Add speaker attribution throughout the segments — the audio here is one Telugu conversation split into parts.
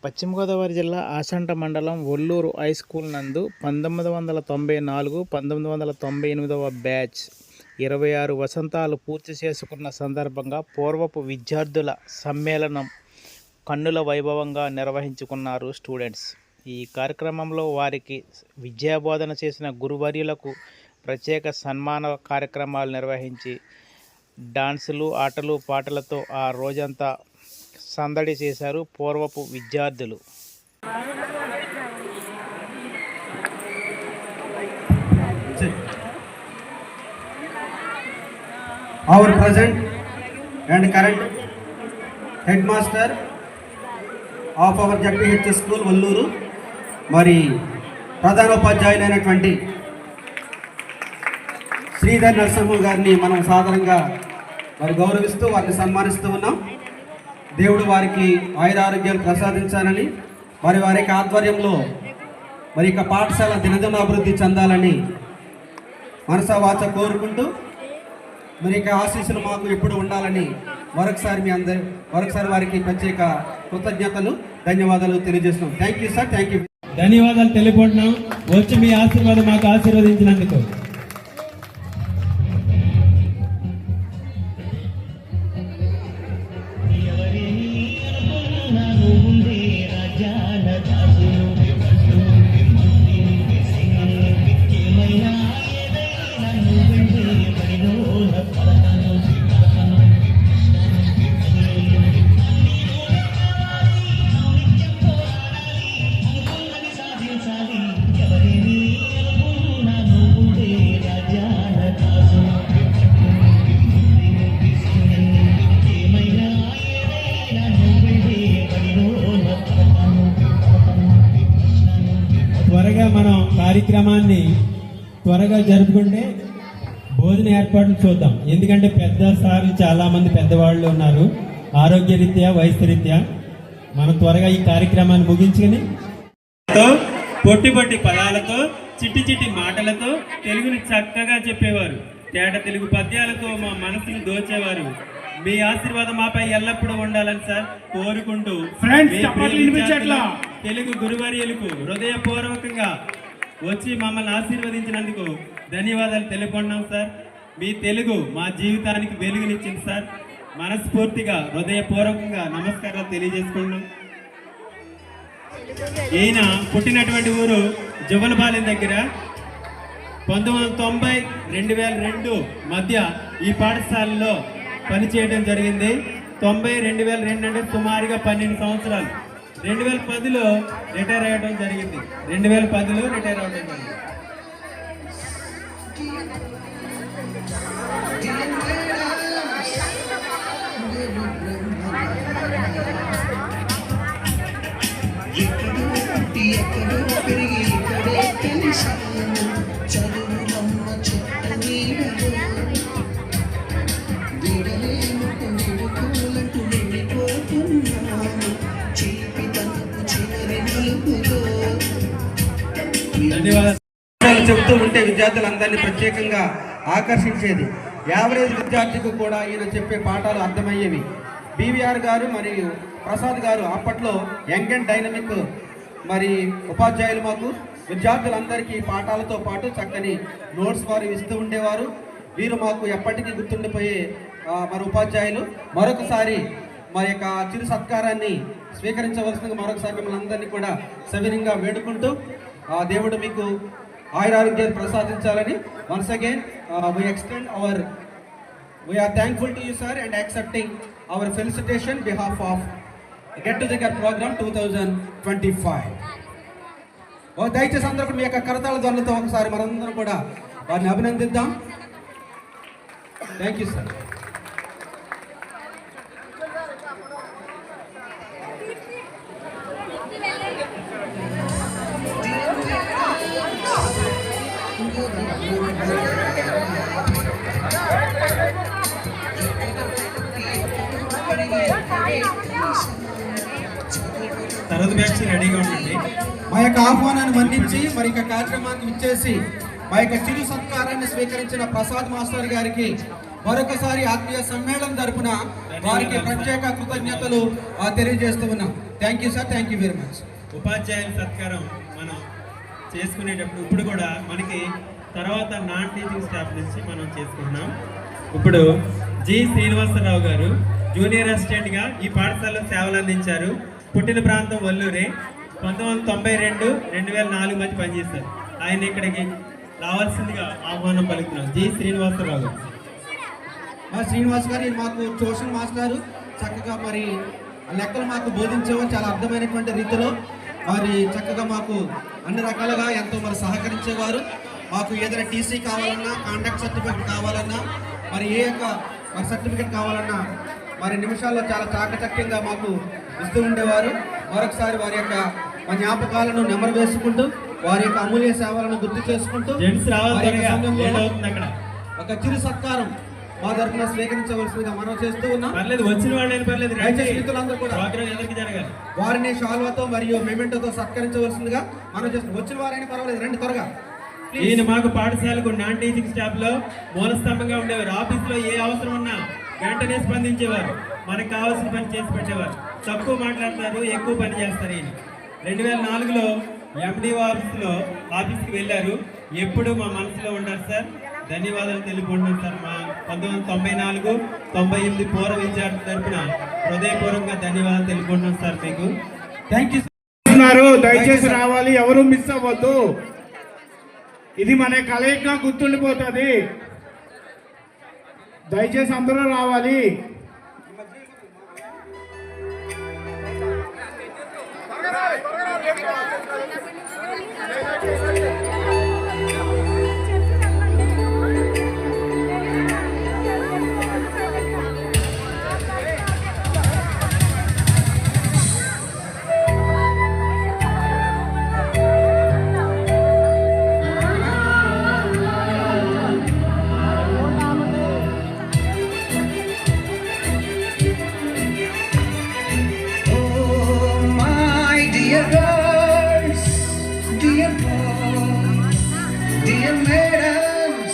Speaker 1: పశ్చిమ గోదావరి జిల్లా ఆచంట మండలం ఒల్లూరు హై స్కూల్ నందు 1994-1998 బ్యాచ్ 26 వసంతాలు పూర్తి చేసుకున్న సందర్భంగా పూర్వపు విద్యార్థుల సమ్మేళనం కన్నుల వైభవంగా నిర్వహించుకున్నారు స్టూడెంట్స్. ఈ కార్యక్రమంలో వారికి విద్యాబోధన చేసిన గురువర్యులకు ప్రత్యేక సన్మాన కార్యక్రమాలు నిర్వహించి డాన్సులు, ఆటలు, పాటలతో ఆ రోజంతా సందడి చేశారు పూర్వపు విద్యార్థులు.
Speaker 2: Our present and current headmaster of our JPH school Valluru మరి ప్రధానోపాధ్యాయులైనటువంటి శ్రీధర్ నరసింహ గారిని మనం సాధారణంగా మరి గౌరవిస్తూ వారిని సన్మానిస్తూ ఉన్నాం. దేవుడు వారికి ఆయురారోగ్యాలు ప్రసాదించాలని, మరి వారి యొక్క ఆధ్వర్యంలో మరి యొక్క పాఠశాల దినదిన అభివృద్ధి చెందాలని మనసా వాచ కోరుకుంటూ మరి యొక్క ఆశీస్సులు మాకు ఎప్పుడు ఉండాలని మరొకసారి వారికి ప్రత్యేక కృతజ్ఞతలు, ధన్యవాదాలు తెలియజేస్తున్నాం. Thank you sir, thank you.
Speaker 3: ధన్యవాదాలు తెలియకుంటున్నాం. వచ్చి మీ ఆశీర్వాదం మాకు ఆశీర్వదించినందుకు. త్వరగా మనం కార్యక్రమాన్ని త్వరగా జరుపుకుంటే భోజన ఏర్పాట్లు చూద్దాం. ఎందుకంటే చాలా మంది పెద్దవాళ్ళు ఉన్నారు. ఆరోగ్య రీత్యా, వయసు రీత్యా మనం త్వరగా ఈ కార్యక్రమాన్ని ముగించుకుని పొట్టి పొట్టి పదాలతో, చిట్టి చిట్టి మాటలతో తెలుగుని చక్కగా చెప్పేవారు. తేట తెలుగు పద్యాలతో మా మనసును దోచేవారు. మీ ఆశీర్వాదం మాపై ఎల్లప్పుడూ ఉండాలని సార్ కోరుకుంటూ తెలుగు గురువర్యులకు హృదయపూర్వకంగా వచ్చి మమ్మల్ని ఆశీర్వదించినందుకు ధన్యవాదాలు తెలుపుకున్నాం సార్. మీ తెలుగు మా జీవితానికి వెలుగునిచ్చింది సార్. మనస్ఫూర్తిగా హృదయపూర్వకంగా నమస్కారాలు తెలియజేసుకున్నాం. ఈయన పుట్టినటువంటి ఊరు జువలపాలెం దగ్గర. 1990-2002 మధ్య ఈ పాఠశాలలో పనిచేయడం జరిగింది. 90-2002 అంటే సుమారుగా 12 సంవత్సరాలు. 2010లో రిటైర్ అవ్వడం జరిగింది. 2010లో రిటైర్ అవ్వడం జరిగింది.
Speaker 2: చెబుతూ ఉంటే విద్యార్థులందరినీ ప్రత్యేకంగా ఆకర్షించేది. యావరేజ్ విద్యార్థికి కూడా ఈయన చెప్పే పాఠాలు అర్థమయ్యేవి. బీవీఆర్ గారు మరియు ప్రసాద్ గారు అప్పట్లో యంగ్ అండ్ డైనమిక్ మరి ఉపాధ్యాయులు. మాకు విద్యార్థులందరికీ పాఠాలతో పాటు చక్కని నోట్స్ వారు ఇస్తూ ఉండేవారు. వీరు మాకు ఎప్పటికీ గుర్తుండిపోయే మరి ఉపాధ్యాయులు. మరొకసారి మరి యొక్క చిరు సత్కారాన్ని స్వీకరించవలసిందిగా మరొకసారి మిమ్మల్ని అందరినీ కూడా సవినయంగా వేడుకుంటూ దేవుడు మీకు ఆయురారోగ్యాలు ప్రసాదించాలని once again we are thankful to you sir and accepting our felicitation behalf of Get Together program 2025. దయచేసి అందరూ మీ యొక్క కరతాళ ధ్వనులతో ఒకసారి మనందరం కూడా వారిని అభినందిద్దాం. Thank you sir.
Speaker 3: తర్వాత బ్యాచ్ రెడీగా ఉండండి.
Speaker 2: మా యొక్క ఆహ్వానాన్ని మన్నించి మరి యొక్క కార్యక్రమానికి ఇచ్చేసి మా యొక్క చిరు సత్కారాన్ని స్వీకరించిన ప్రసాద్ మాస్టర్ గారికి మరొకసారి ఆత్మీయ సమ్మేళనం తరపున వారికి ప్రత్యేక కృతజ్ఞతలు తెలియజేస్తూ ఉన్నాం. Thank you sir, thank you very much.
Speaker 3: ఉపాధ్యాయుల సత్కారం మనం చేసుకునేటప్పుడు ఇప్పుడు కూడా మనకి తర్వాత నాన్ టీచింగ్ స్టాఫ్ నుంచి మనం చేసుకుంటున్నాం. ఇప్పుడు జి శ్రీనివాసరావు గారు జూనియర్ అసిస్టెంట్గా ఈ పాఠశాలలో సేవలు అందించారు. పుట్టిన ప్రాంతం వల్లూరే. 1992, 2004 మధ్య పనిచేశారు. ఆయన ఇక్కడికి రావాల్సిందిగా ఆహ్వానం పలుకుతున్నాం. జి శ్రీనివాసరావు గారు.
Speaker 2: శ్రీనివాస్ గారు మాకు ట్యూషన్ మాస్టారు, చక్కగా మరి లెక్కలు మాకు బోధించేవారు చాలా అర్థమైనటువంటి రీతిలో. మరి చక్కగా మాకు అన్ని రకాలుగా ఎంతో మరి సహకరించేవారు. మాకు ఏదైనా టీసీ కావాలన్నా, కాంటాక్ట్ సర్టిఫికేట్ కావాలన్నా, మరి ఏ యొక్క మరి సర్టిఫికేట్ కావాలన్నా మరి నిమిషాల్లో చాలా చాకచక్యంగా మాకు ఇస్తూ ఉండేవారు. మరొకసారి వారి యొక్క జ్ఞాపకాలను నెమరు వేసుకుంటూ వారి యొక్క అమూల్య సేవలను గుర్తు చేసుకుంటూ ఒక చిరు సత్కారం మా తరఫున స్వీకరించవలసిందిగా మనం చేస్తూ ఉన్నాం.
Speaker 3: వచ్చిన వాళ్ళని
Speaker 2: కూడా వారిని షాల్వాతో మరియు మెమెంటోతో సత్కరించవలసిందిగా మనం చేస్తున్నాం. వచ్చిన వారైనా పర్వాలేదు, రండి త్వరగా.
Speaker 3: ఈయన మాకు పాఠశాలకు నాన్ టీచింగ్ స్టాఫ్ లో మూలస్తంభంగా ఉండేవారు. ఆఫీస్ లో ఏ అవసరం ఉన్నా వెంటనే స్పందించేవారు. మనకు కావాల్సిన పని చేసి పెట్టేవారు. తక్కువ మాట్లాడతారు, ఎక్కువ పని చేస్తారు. ఈయన 2004లో ఎండిఓ ఆఫీస్కి వెళ్ళారు. ఎప్పుడు మా మనసులో ఉంటారు సార్. ధన్యవాదాలు తెలుపుకుంటున్నాం సార్. మా 1994, 98 పూర్వ విద్యార్థుల తరపున హృదయపూర్వకంగా ధన్యవాదాలు తెలుపుకుంటున్నాం సార్ మీకు.
Speaker 2: Thank you.
Speaker 1: దయచేసి రావాలి, ఎవరు మిస్ అవ్వద్దు. ఇది మన కలయికగా గుర్తుండిపోతుంది. దయచేసి అందరూ రావాలి.
Speaker 4: Dear girls, dear boys, dear madams.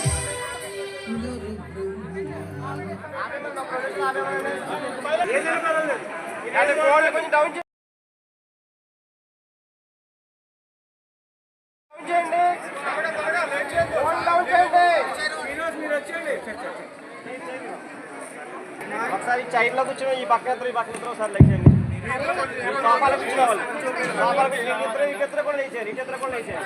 Speaker 5: ఒకసారి చైర్లో కూర్చొని ఈ పక్క ఈ పక్క ఒకసారి లెక్చండి. సోఫాలకు కూర్చోవాలి. సోఫాలకు ఇద్దరు కూడా లేచారు, ఇద్దరు కూడా లేచారు.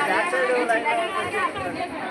Speaker 5: Back side